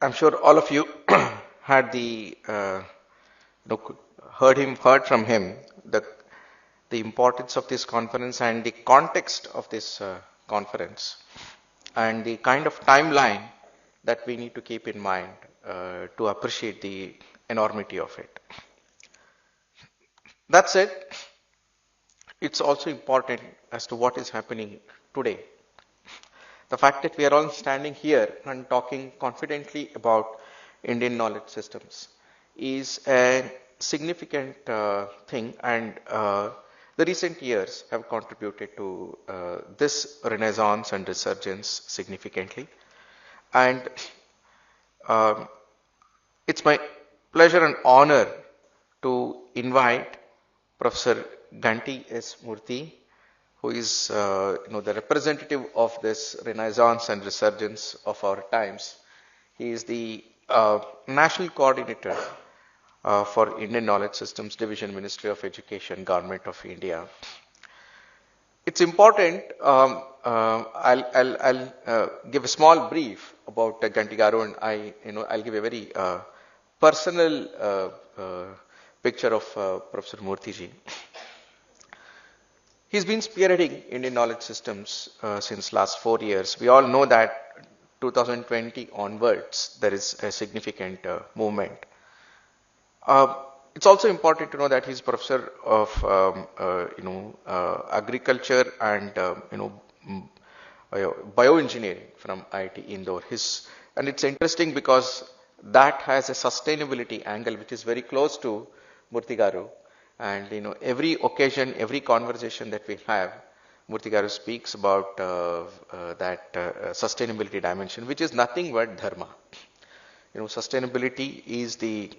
I'm sure all of you had heard from him the importance of this conference and the context of this conference and the kind of timeline that we need to keep in mind to appreciate the enormity of it. That said, it's also important as to what is happening today. The fact that we are all standing here and talking confidently about Indian knowledge systems is a significant thing, and the recent years have contributed to this renaissance and resurgence significantly. And it's my pleasure and honor to invite Professor Ganti S. Murthy, who is the representative of this renaissance and resurgence of our times. He is the National Coordinator for Indian Knowledge Systems Division, Ministry of Education, Government of India. It's important. I'll give a small brief about Ganti Garu, and I'll give a very personal picture of Professor Murthy ji. He's been spearheading Indian knowledge systems since last 4 years. We all know that 2020 onwards, there is a significant movement. It's also important to know that he's professor of agriculture and bioengineering from IIT Indore. And it's interesting because that has a sustainability angle which is very close to Murthy Garu. And every occasion, every conversation that we have, Murthy Garu speaks about that sustainability dimension, which is nothing but Dharma. Sustainability is the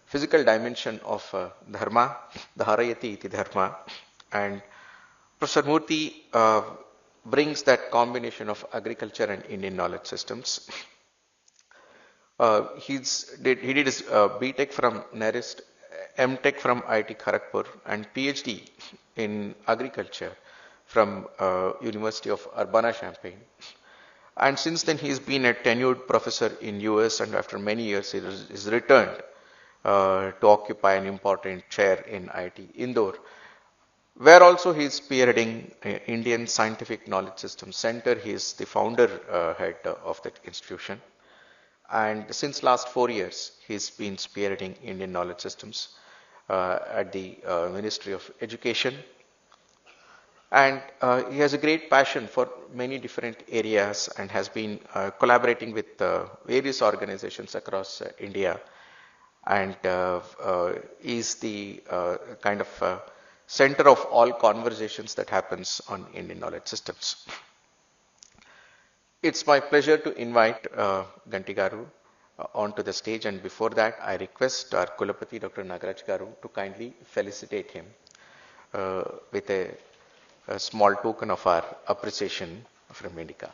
physical dimension of Dharma, Dharayati iti Dharma. And Professor Murthy brings that combination of agriculture and Indian knowledge systems. He did his BTech from NERIST, MTech from IIT Kharagpur, and PhD in agriculture from University of Urbana-Champaign. And since then he's been a tenured professor in US, and after many years he is returned to occupy an important chair in IIT Indore, where also he is spearheading Indian Scientific Knowledge Systems Center. He is the founder head of that institution. And since last 4 years, he's been spearheading Indian knowledge systems at the Ministry of Education. And he has a great passion for many different areas and has been collaborating with various organizations across India, and is the kind of center of all conversations that happens on Indian knowledge systems. It's my pleasure to invite Ganti Garu onto the stage, and before that I request our Kulapati Dr. Nagaraj Garu to kindly felicitate him with a small token of our appreciation from Indica.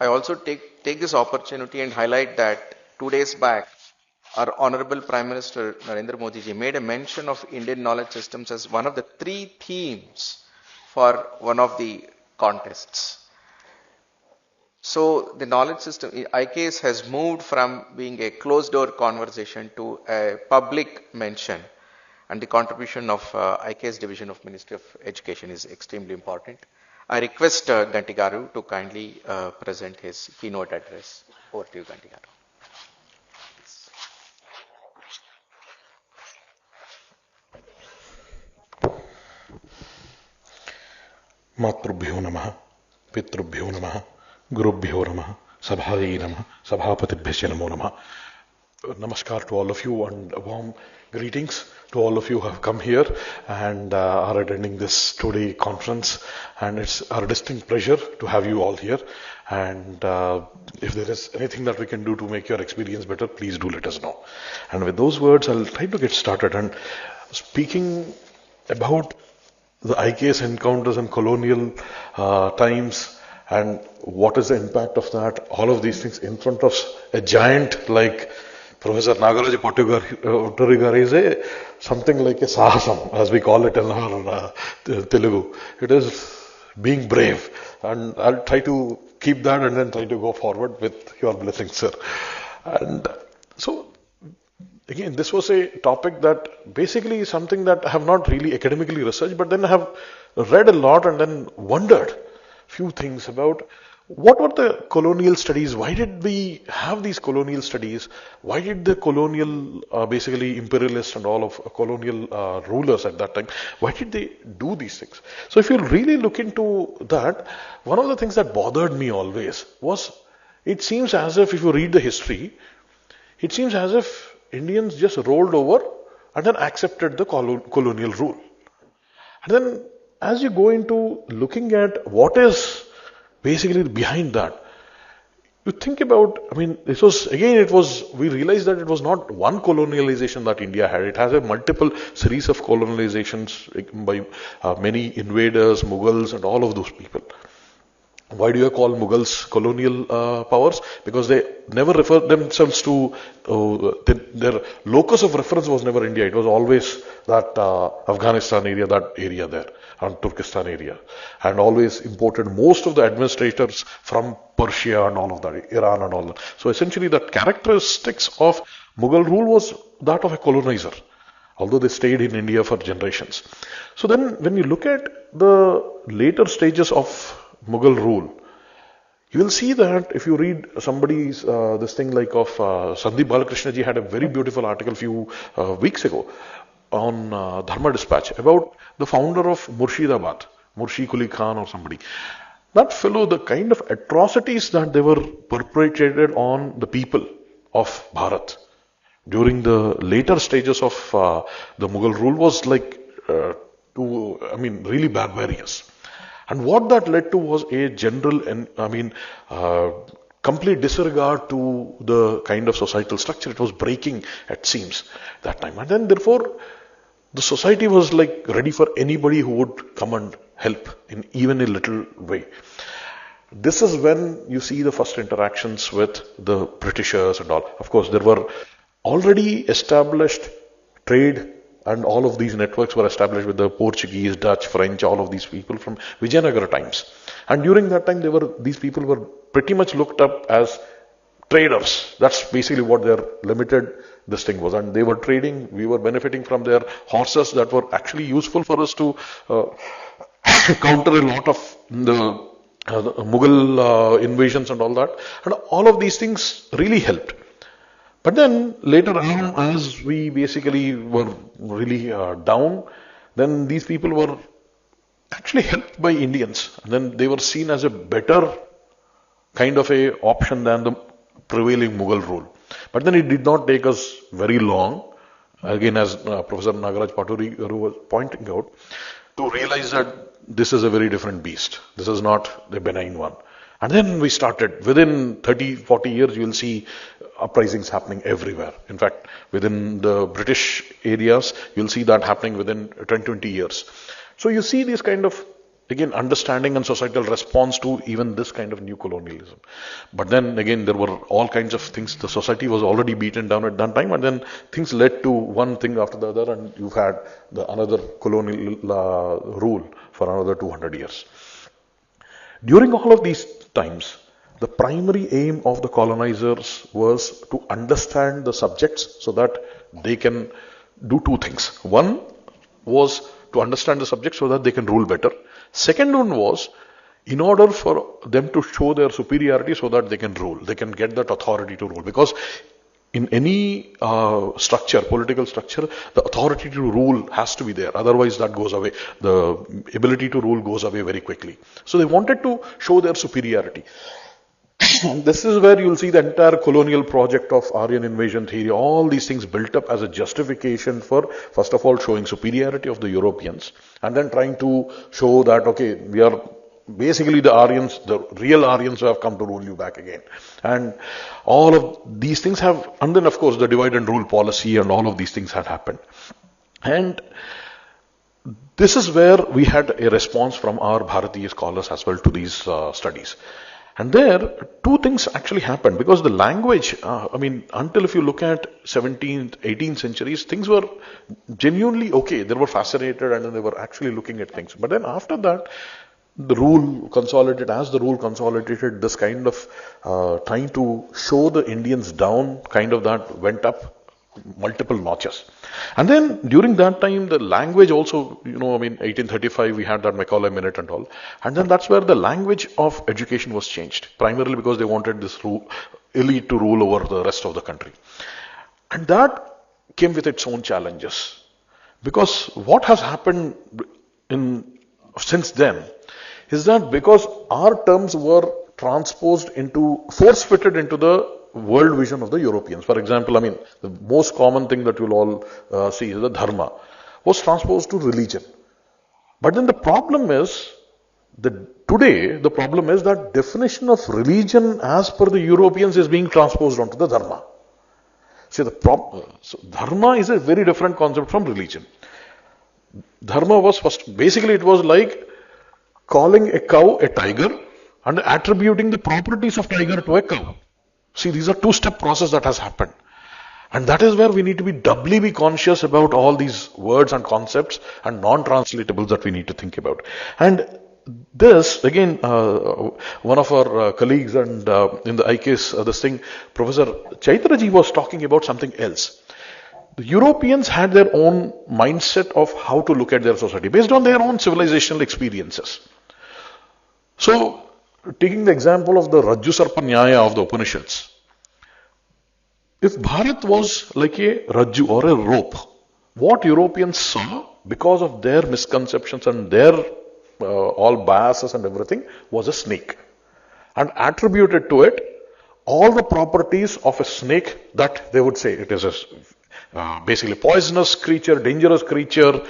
I also take this opportunity and highlight that 2 days back, our Honorable Prime Minister Narendra Modi ji made a mention of Indian knowledge systems as one of the 3 themes for one of the contests. So the knowledge system, IKS has moved from being a closed door conversation to a public mention, and the contribution of IKS division of Ministry of Education is extremely important. I request Ganti Garu to kindly present his keynote address. Over to you, Ganti Garu. Matrubhyo Namaha, Pitrubhyo Namaha, Gurubhyo Namaha, Sabhaye Namaha, Sabhapatibhyo Namo Namaha. Namaskar to all of you, and warm greetings to all of you who have come here and are attending this 2-day conference. And it's our distinct pleasure to have you all here. And if there is anything that we can do to make your experience better, please do let us know. And with those words, I'll try to get started. And speaking about the IKS encounters in colonial times and what is the impact of that, all of these things in front of a giant like Professor Nagaraj Pattugar is something like a sahasam, as we call it in our Telugu. It is being brave, and I'll try to keep that and then try to go forward with your blessings, sir. And so, again, this was a topic that basically is something that I have not really academically researched, but then I have read a lot and then wondered few things about what were the colonial studies, why did we have these colonial studies, why did the colonial, basically imperialists and all of colonial rulers at that time, why did they do these things? So if you really look into that, one of the things that bothered me always was, it seems as if you read the history, it seems as if Indians just rolled over and then accepted the colonial rule. And then as you go into looking at what is basically behind that, you think about, I mean, we realized that it was not one colonialization that India had. It has a multiple series of colonializations by many invaders, Mughals and all of those people. Why do you call Mughals colonial powers? Because they never refer themselves to, their locus of reference was never India. It was always that Afghanistan area, that area there, and Turkestan area. And always imported most of the administrators from Persia and all of that, Iran and all that. So essentially the characteristics of Mughal rule was that of a colonizer, although they stayed in India for generations. So then when you look at the later stages of Mughal rule, you will see that if you read somebody's this thing like of Sandeep Balakrishna ji had a very beautiful article few weeks ago on Dharma Dispatch about the founder of Murshidabad, Murshi Kuli Khan or somebody. That fellow, the kind of atrocities that they were perpetrated on the people of Bharat during the later stages of the Mughal rule was like really barbarous. And what that led to was a general, complete disregard to the kind of societal structure. It was breaking, it seems, that time. And then therefore, the society was like ready for anybody who would come and help in even a little way. This is when you see the first interactions with the Britishers and all. Of course, there were already established trade, and all of these networks were established with the Portuguese, Dutch, French, all of these people from Vijayanagara times. And during that time, these people were pretty much looked up as traders. That's basically what their limited this thing was. And they were trading, we were benefiting from their horses that were actually useful for us to counter a lot of the Mughal invasions and all that. And all of these things really helped. But then later on, as we basically were really down, then these people were actually helped by Indians. And then they were seen as a better kind of a option than the prevailing Mughal rule. But then it did not take us very long, again as Professor Nagaraj Pattugar was pointing out, to realize that this is a very different beast. This is not the benign one. And then we started, within 30, 40 years, you will see uprisings happening everywhere. In fact, within the British areas, you'll see that happening within 10, 20 years. So you see this kind of, again, understanding and societal response to even this kind of new colonialism. But then again, there were all kinds of things. The society was already beaten down at that time, and then things led to one thing after the other, and you've had another colonial rule for another 200 years. During all of these times, the primary aim of the colonizers was to understand the subjects so that they can do two things. One was to understand the subject so that they can rule better. Second one was in order for them to show their superiority so that they can rule. They can get that authority to rule. Because in any structure, political structure, the authority to rule has to be there. Otherwise that goes away. The ability to rule goes away very quickly. So they wanted to show their superiority. This is where you'll see the entire colonial project of Aryan Invasion Theory, all these things built up as a justification for, first of all, showing superiority of the Europeans, and then trying to show that, okay, we are basically the Aryans, the real Aryans who have come to rule you back again. And all of these things have, and then of course the divide and rule policy and all of these things had happened. And this is where we had a response from our Bharatiya scholars as well to these studies. And there, two things actually happened because the language, until if you look at 17th, 18th centuries, things were genuinely okay. They were fascinated and then they were actually looking at things. But then after that, the rule consolidated, this kind of trying to show the Indians down, kind of that went up multiple notches. And then during that time, the language also, 1835, we had that Macaulay Minute and all. And then that's where the language of education was changed, primarily because they wanted this elite to rule over the rest of the country. And that came with its own challenges. Because what has happened since then is that because our terms were force-fitted into the world vision of the Europeans. For example, the most common thing that you'll all see is the Dharma was transposed to religion. But then the problem is that definition of religion as per the Europeans is being transposed onto the Dharma. See, so Dharma is a very different concept from religion. Dharma was basically it was like calling a cow a tiger and attributing the properties of tiger to a cow. See, these are two-step process that has happened. And that is where we need to be doubly conscious about all these words and concepts and non-translatables that we need to think about. And this, again, one of our colleagues and in the IKS, Professor Chaitraji was talking about something else. The Europeans had their own mindset of how to look at their society based on their own civilizational experiences. So, taking the example of the Rajju Sarpa Nyaya of the Upanishads, if Bharat was like a Rajju or a rope, what Europeans saw because of their misconceptions and their all biases and everything was a snake, and attributed to it all the properties of a snake that they would say it is a basically poisonous creature, dangerous creature,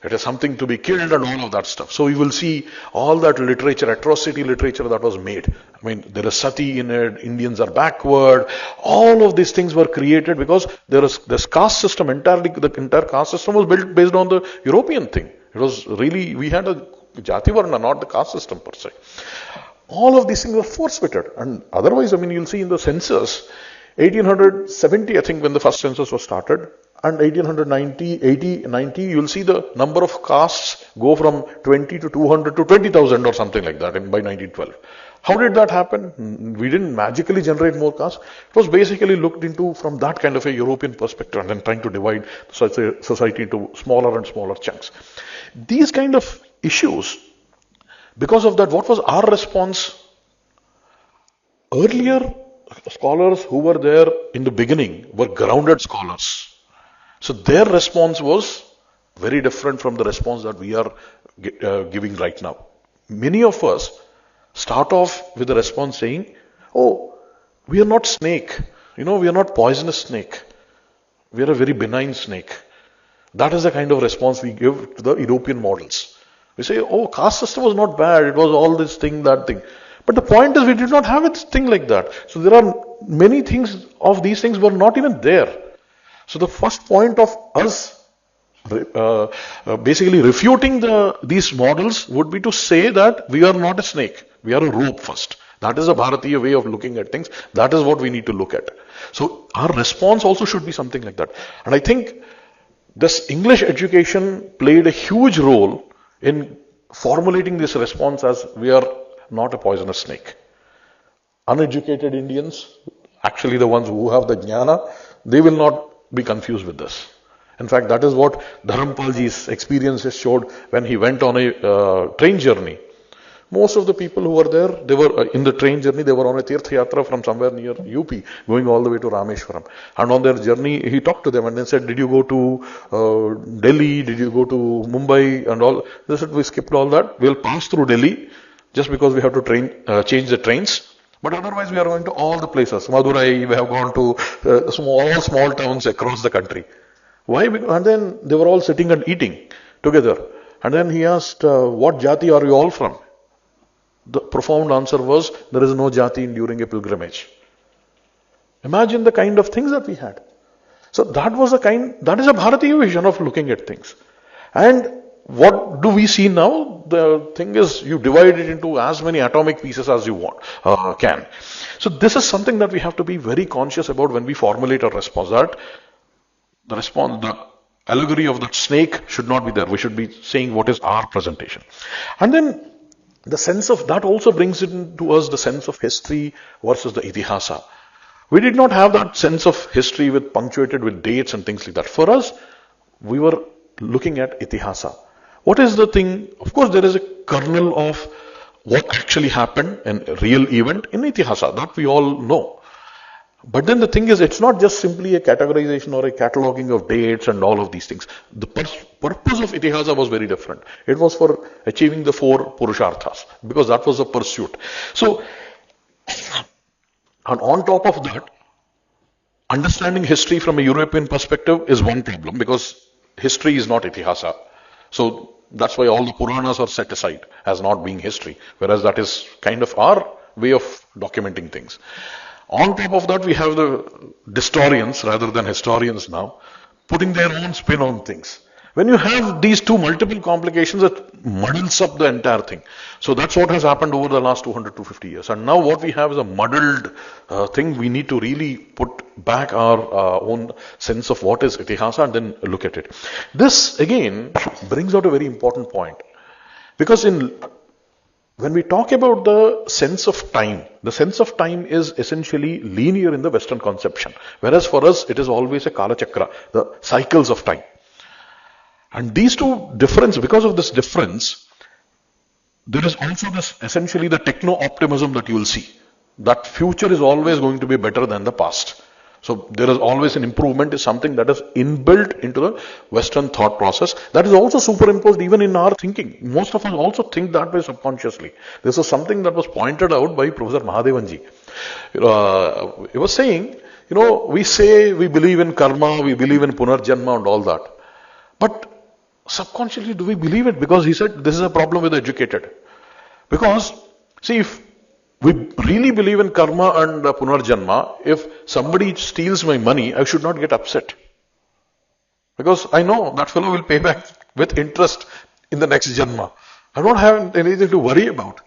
it is something to be killed and all of that stuff. So you will see all that literature, atrocity literature that was made. There is sati in it, Indians are backward. All of these things were created because this caste system, the entire caste system was built based on the European thing. It was really, we had a jati-varna, not the caste system per se. All of these things were force-fitted. And otherwise, you'll see in the census, 1870, I think, when the first census was started, and 1890, you'll see the number of castes go from 20 to 200 to 20,000 or something like that by 1912. How did that happen? We didn't magically generate more castes. It was basically looked into from that kind of a European perspective and then trying to divide society into smaller and smaller chunks. These kind of issues, because of that, what was our response? Earlier, scholars who were there in the beginning were grounded scholars. So their response was very different from the response that we are giving right now. Many of us start off with a response saying, oh, we are not snake. We are not poisonous snake. We are a very benign snake. That is the kind of response we give to the European models. We say, oh, caste system was not bad. It was all this thing, that thing. But the point is we did not have a thing like that. So there are many things of these things were not even there. So the first point of us basically refuting these models would be to say that we are not a snake. We are a rope first. That is a Bharatiya way of looking at things. That is what we need to look at. So our response also should be something like that. And I think this English education played a huge role in formulating this response as we are not a poisonous snake. Uneducated Indians, actually the ones who have the jnana, they will not be confused with this. In fact, that is what Dharampalji's experiences showed when he went on a train journey. Most of the people who were there, they were in the train journey, they were on a Tirtha Yatra from somewhere near UP, going all the way to Rameshwaram. And on their journey, he talked to them and then said, did you go to Delhi? Did you go to Mumbai? And all. They said, we skipped all that. We'll pass through Delhi just because we have to change the trains. But otherwise, we are going to all the places. Madurai, we have gone to small towns across the country. Why? And then they were all sitting and eating together. And then he asked, what jati are you all from? The profound answer was, there is no jati during a pilgrimage. Imagine the kind of things that we had. So that is a Bharatiya vision of looking at things. And what do we see now? The thing is, you divide it into as many atomic pieces as you can. So this is something that we have to be very conscious about when we formulate a response. That the allegory of that snake should not be there. We should be saying what is our presentation. And then the sense of that also brings into us the sense of history versus the Itihasa. We did not have that sense of history punctuated with dates and things like that. For us, we were looking at Itihasa. What is the thing? Of course, there is a kernel of what actually happened, a real event in Itihasa, that we all know. But then the thing is, it's not just simply a categorization or a cataloging of dates and all of these things. The purpose of Itihasa was very different. It was for achieving the 4 Purusharthas, because that was the pursuit. So, and on top of that, understanding history from a European perspective is one problem, because history is not Itihasa. So that's why all the Puranas are set aside as not being history, whereas that is kind of our way of documenting things. On top of that, we have the historians rather than historians now, putting their own spin on things. When you have these two multiple complications, it muddles up the entire thing. So that's what has happened over the last 200, 250 years. And now what we have is a muddled thing. We need to really put back our own sense of what is Itihasa and then look at it. This again brings out a very important point. Because when we talk about the sense of time is essentially linear in the Western conception. Whereas for us, it is always a Kalachakra, the cycles of time. And these two difference, because of this difference, there is also this essentially the techno-optimism that you will see. That future is always going to be better than the past. So there is always an improvement, is something that is inbuilt into the Western thought process. That is also superimposed even in our thinking. Most of us also think that way subconsciously. This is something that was pointed out by Professor Mahadevanji. He was saying, we say we believe in karma, we believe in punarjanma and all that. But subconsciously, do we believe it? Because he said this is a problem with the educated. Because, see, if we really believe in karma and punarjanma, if somebody steals my money, I should not get upset. Because I know that fellow will pay back with interest in the next janma. I don't have anything to worry about.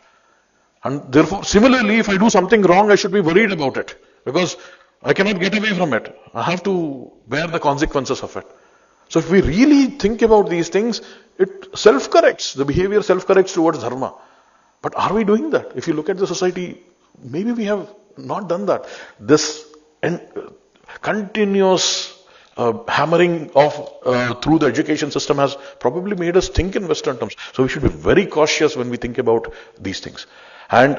And therefore, similarly, if I do something wrong, I should be worried about it. Because I cannot get away from it. I have to bear the consequences of it. So if we really think about these things, it self-corrects. The behavior self-corrects towards dharma. But are we doing that? If you look at the society, maybe we have not done that. This continuous hammering of through the education system has probably made us think in Western terms. So we should be very cautious when we think about these things. And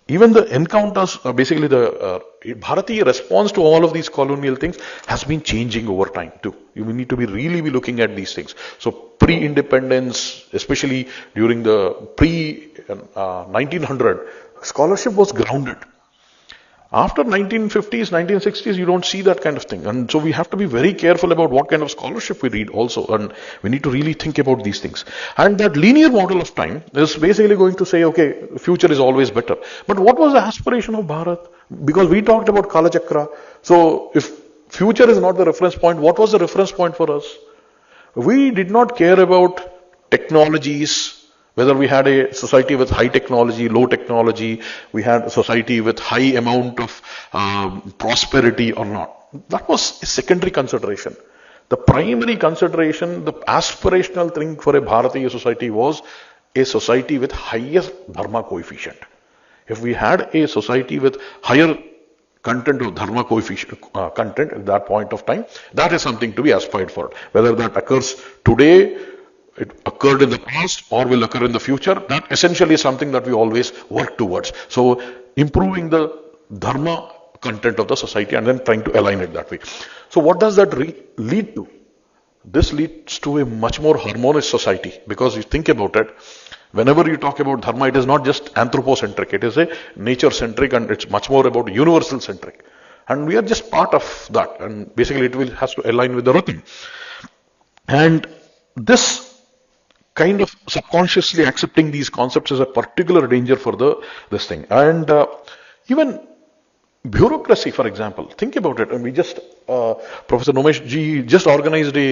even the encounters, basically the Bharatiya response to all of these colonial things has been changing over time too. We need to really be looking at these things. So pre-independence, especially during the pre-1900, scholarship was grounded. After 1950s, 1960s, you don't see that kind of thing. And so we have to be very careful about what kind of scholarship we read also. And we need to really think about these things. And that linear model of time is basically going to say, okay, future is always better. But what was the aspiration of Bharat? Because we talked about Kalachakra. So if future is not the reference point, what was the reference point for us? We did not care about technologies, whether we had a society with high technology, low technology, we had a society with high amount of prosperity or not. That was a secondary consideration. The primary consideration, the aspirational thing for a Bharatiya society was a society with higher Dharma coefficient. If we had a society with higher content of Dharma coefficient content at that point of time, that is something to be aspired for. Whether that occurs today, it occurred in the past or will occur in the future, that essentially is something that we always work towards. So improving the Dharma content of the society and then trying to align it that way. So what does that lead to? This leads to a much more harmonious society, because you think about it, whenever you talk about Dharma, it is not just anthropocentric, it is a nature-centric and it's much more about universal-centric. And we are just part of that, and basically it has to align with the rhythm. And this kind of subconsciously accepting these concepts as a particular danger for this thing. And even bureaucracy, for example, think about it. And we just, Professor Nomesh ji just organized a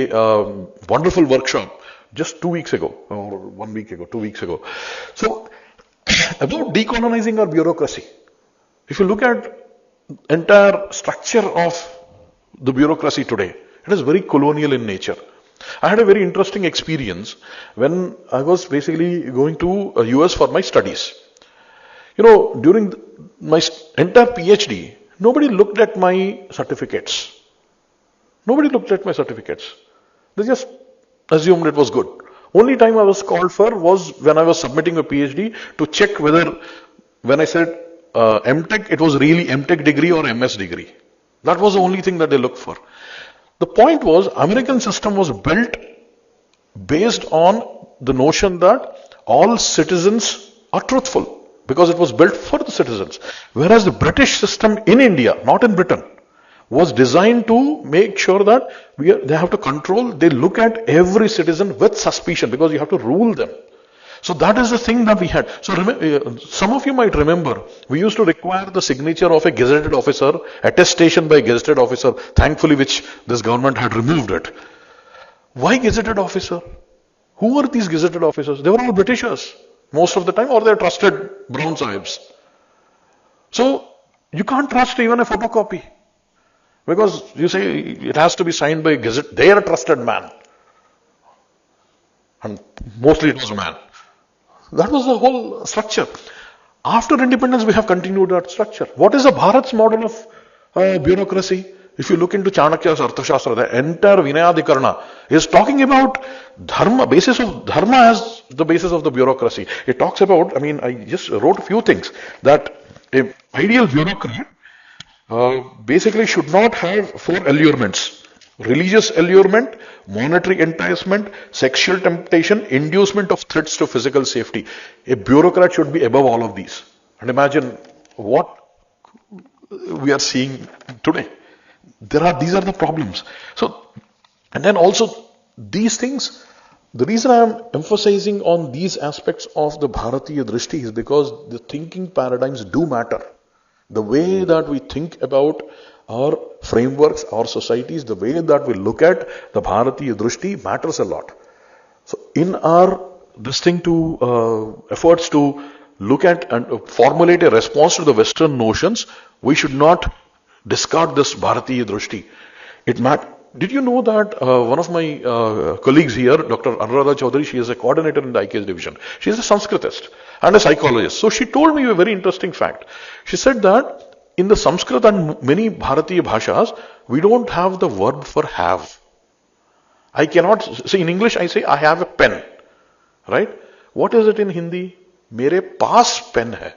wonderful workshop just 2 weeks ago, or 1 week ago, 2 weeks ago. So, about decolonizing our bureaucracy. If you look at entire structure of the bureaucracy today, it is very colonial in nature. I had a very interesting experience when I was basically going to US for my studies. You know, during my entire PhD, nobody looked at my certificates. Nobody looked at my certificates. They just assumed it was good. Only time I was called for was when I was submitting a PhD to check whether, when I said MTech, it was really MTech degree or MS degree. That was the only thing that they looked for. The point was, American system was built based on the notion that all citizens are truthful, because it was built for the citizens. Whereas the British system in India, not in Britain, was designed to make sure that they have to control, they look at every citizen with suspicion, because you have to rule them. So that is the thing that we had. So some of you might remember, we used to require the signature of a gazetted officer, attestation by gazetted officer, thankfully which this government had removed it. Why gazetted officer? Who were these gazetted officers? They were all Britishers most of the time, or they are trusted brown sahibs. So you can't trust even a photocopy, because you say it has to be signed by a gazette. They are a trusted man. And mostly it was a man. That was the whole structure. After independence, we have continued that structure. What is the Bharat's model of bureaucracy? If you look into Chanakya's Arthashastra, the entire Vinayadhikarana is talking about Dharma, basis of Dharma as the basis of the bureaucracy. It talks about, I just wrote a few things, that an ideal bureaucrat basically should not have 4 allurements: religious allurement, monetary enticement, sexual temptation, inducement of threats to physical safety. A bureaucrat should be above all of these. And imagine what we are seeing today. These are the problems. So, and then also these things, the reason I am emphasizing on these aspects of the Bharatiya Drishti is because the thinking paradigms do matter. The way that we think about our frameworks, our societies, the way that we look at the Bharatiya Drishti matters a lot. So in our efforts to look at and formulate a response to the Western notions, we should not discard this Bharatiya Drishti. Did you know that one of my colleagues here, Dr. Anuradha Chaudhary, she is a coordinator in the IKS division. She is a Sanskritist and a psychologist. So she told me a very interesting fact. She said that in the Sanskrit and many Bharatiya bhashas, we don't have the verb for have. I cannot say in English, I say I have a pen. Right? What is it in Hindi? Mere paas pen hai.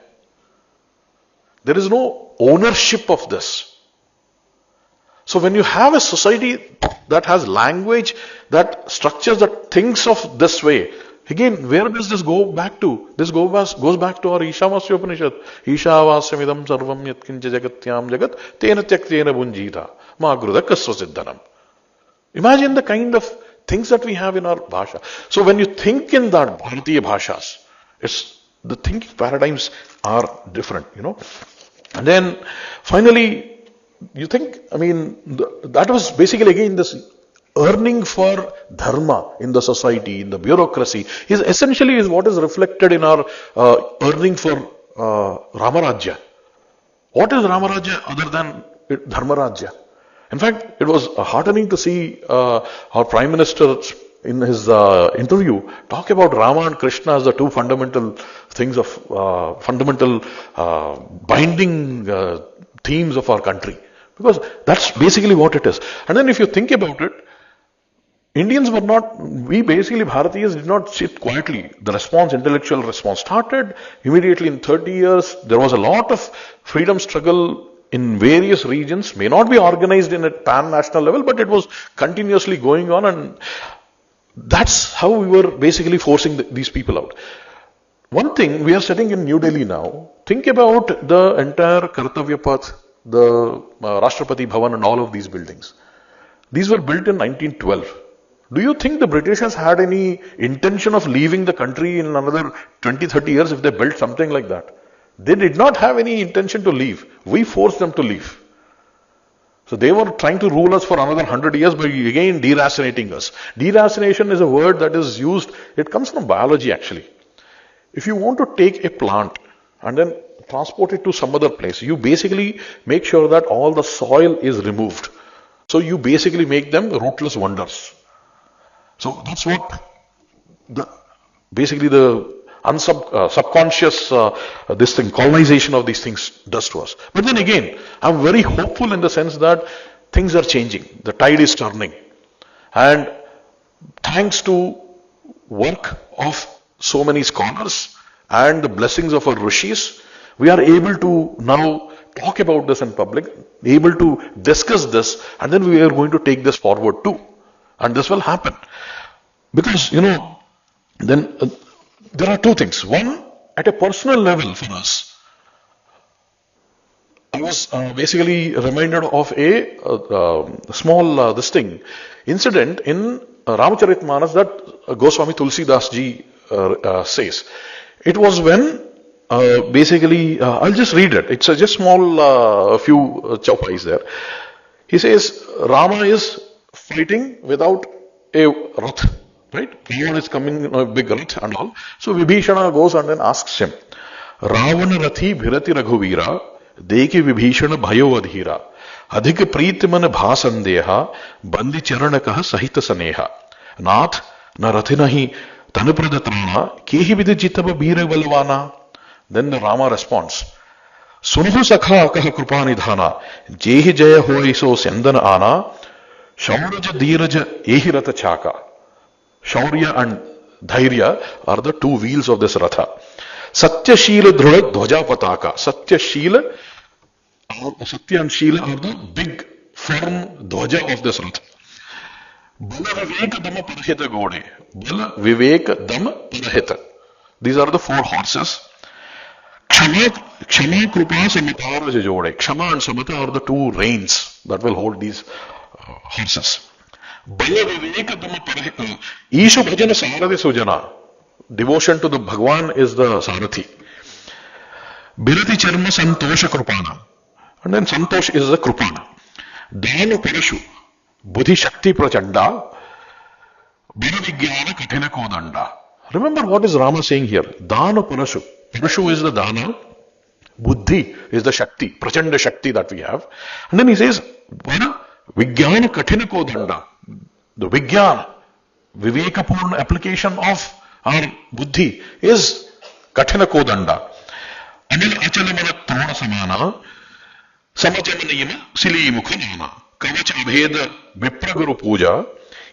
There is no ownership of this. So when you have a society that has language, that structures, that thinks of this way, again, where does this go back to? This goes back to our Ishavasya Upanishad. Ishavasyamidam sarvam yatkincha jagatyam jagat tena tyaktena bunjita ma grudakasva siddhanam. Imagine the kind of things that we have in our bhasha. So when you think in that Bharatiya bhashas, the thinking paradigms are different, And then finally, you think, that was basically again this earning for dharma in the society, in the bureaucracy, is essentially what is reflected in our earning for Ramarajya. What is Ramarajya other than Dharmarajya? In fact, it was heartening to see our Prime Minister in his interview talk about Rama and Krishna as the two fundamental things of fundamental binding themes of our country. Because that's basically what it is. And then if you think about it, Bharatiyas did not sit quietly. The intellectual response started immediately in 30 years. There was a lot of freedom struggle in various regions, may not be organized in a pan-national level, but it was continuously going on, and that's how we were basically forcing these people out. One thing, we are sitting in New Delhi now. Think about the entire Kartavya Path, the Rashtrapati Bhavan and all of these buildings. These were built in 1912. Do you think the Britishers had any intention of leaving the country in another 20, 30 years if they built something like that? They did not have any intention to leave. We forced them to leave. So they were trying to rule us for another 100 years by again deracinating us. Deracination is a word that is used, it comes from biology actually. If you want to take a plant and then transport it to some other place, you basically make sure that all the soil is removed. So you basically make them rootless wonders. So that's what basically the subconscious colonization of these things does to us. But then again, I'm very hopeful in the sense that things are changing. The tide is turning. And thanks to work of so many scholars and the blessings of our rishis, we are able to now talk about this in public, able to discuss this, and then we are going to take this forward too. And this will happen. Because, then there are two things. One, at a personal level for us, I was basically reminded of a small incident in Ramacharitmanas that Goswami Tulsidas ji says. It was when I'll just read it. It's just small few chapais there. He says Rama is fighting without a rath. Right? Ravana is coming in a big rath and all. So Vibhishana goes and then asks him, Ravana rathi bhirati raghuvira, deki Vibhishana bhayo adhira, adhik preetimana bhasandeha, bandi charanakaha sahita saneha, nath na rathinahi tanupradhatrana, kehi vidijitava bhira valvana. Then the Rama responds, Sunuhu sakha akaha krupanidhana, jehi jaya hoi so sendana ana, shauraja dhiraja ehi ratha chaka. Shaurya and Dhairya are the two wheels of this Ratha. Satya Sheela Dhruva Dhwaja Pataka. Satya and Sheela are the big firm Dhwaja of this Ratha. Bala Viveka Dama Parahita Gode. Bala Viveka Dama Parahita. These are the four horses. Kshama Krupa Samatara Jode. Kshama and Samata are the two reins that will hold these horses. Bala Viveka Dama Parahita. Isha Bhajana Sarati Sujana. Devotion to the Bhagwan is the Sarathi. Birati Charma Santosha Krupana. And then Santosh is the Krupana. Dana Parashu. Buddhi Shakti Prachanda. Biravigyana Kathina Kodanda. Remember what is Rama saying here? Dana Parashu. Parashu is the Dana. Buddhi is the Shakti. Prachanda Shakti that we have. And then he says, Vigyana Kathina Kodanda. The Vigyan, Vivekapurna application of our Buddhi is Kathina Kodanda. Anil Achalamana Trona Samana, Samachamanayama, Sili Mukhanana, Kavach Abheda Vipraguru Puja,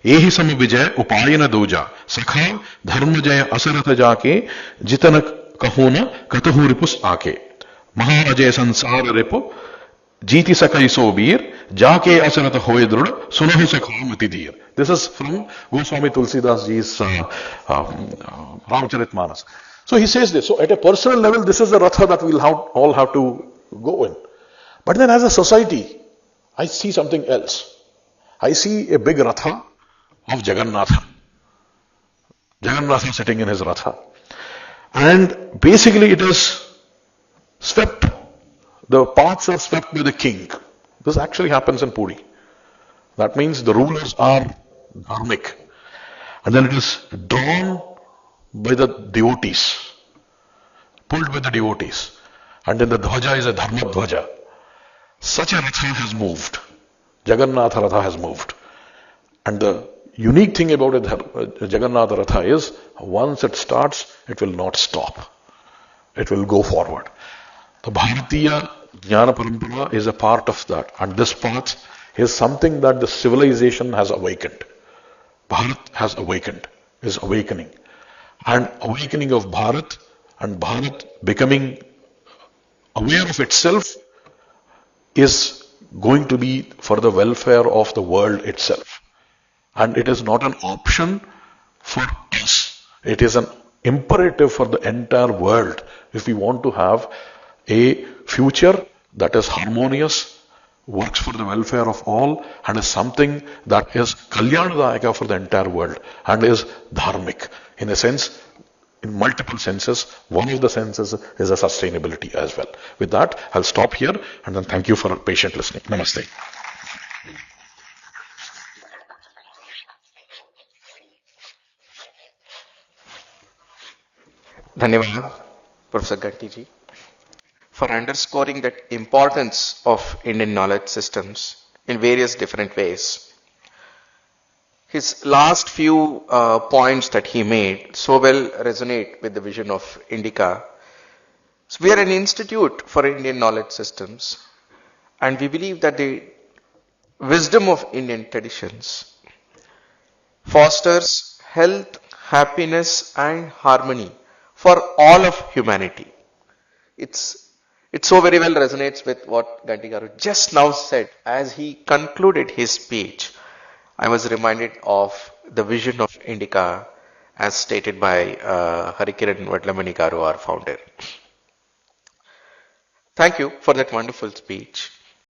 Ehi Samavijay Upayana Doja, Sakha Dharmajaya Asarata Jake, Jitana Kahuna, Katahuripus Ake, Maharajaya Sansara Repo, Jiti Sakai Sobir, Jake Asarata Hoedrud, Sunahu Sakhamatidir. This is from Goswami Tulsidas ji's Ramacharitmanas. So he says this. So at a personal level, this is the Ratha that we'll all have to go in. But then as a society, I see something else. I see a big Ratha of Jagannatha. Jagannatha sitting in his Ratha. And basically it is swept. The paths are swept by the king. This actually happens in Puri. That means the rulers are Dharmic. And then it is drawn by the devotees. Pulled by the devotees. And then the Dhwaja is a Dharma Dhwaja. Such a Ratha has moved. Jagannatha Ratha has moved. And the unique thing about a Jagannatha Ratha is, once it starts, it will not stop. It will go forward. The Bharatiya Jnana Parampara is a part of that. And this path is something that the civilization has awakened. Bharat has awakened, is awakening. And awakening of Bharat and Bharat becoming aware of itself is going to be for the welfare of the world itself. And it is not an option for us. It is an imperative for the entire world if we want to have a future that is harmonious, works for the welfare of all, and is something that is Kalyanadayaka for the entire world, and is Dharmic. In a sense, in multiple senses, one of the senses is a sustainability as well. With that, I'll stop here, and then thank you for patient listening. Namaste. Dhanyawad, Professor Ganti ji, for underscoring the importance of Indian knowledge systems in various different ways. His last few points that he made so well resonate with the vision of Indica. So we are an institute for Indian knowledge systems, and we believe that the wisdom of Indian traditions fosters health, happiness, and harmony for all of humanity. It so very well resonates with what Ganti Garu just now said as he concluded his speech. I was reminded of the vision of Indica as stated by Harikiran Vadlamani Garu, our founder. Thank you for that wonderful speech.